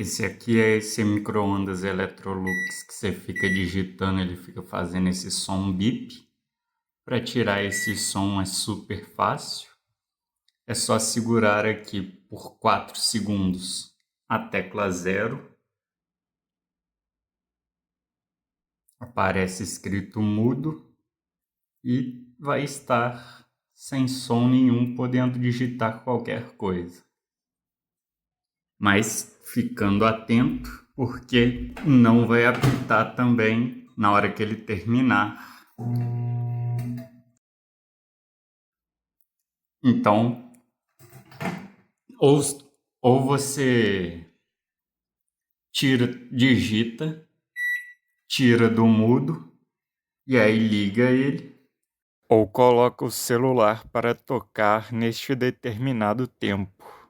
Esse aqui é esse micro-ondas Electrolux que você fica digitando, ele fica fazendo esse som bip. Para tirar esse som é super fácil. É só segurar aqui por 4 segundos a tecla 0. Aparece escrito mudo e vai estar sem som nenhum, podendo digitar qualquer coisa. Mas ficando atento, porque não vai apitar também na hora que ele terminar. Então, ou, ou você digita, tira do mudo e aí liga ele, ou coloca o celular para tocar neste determinado tempo.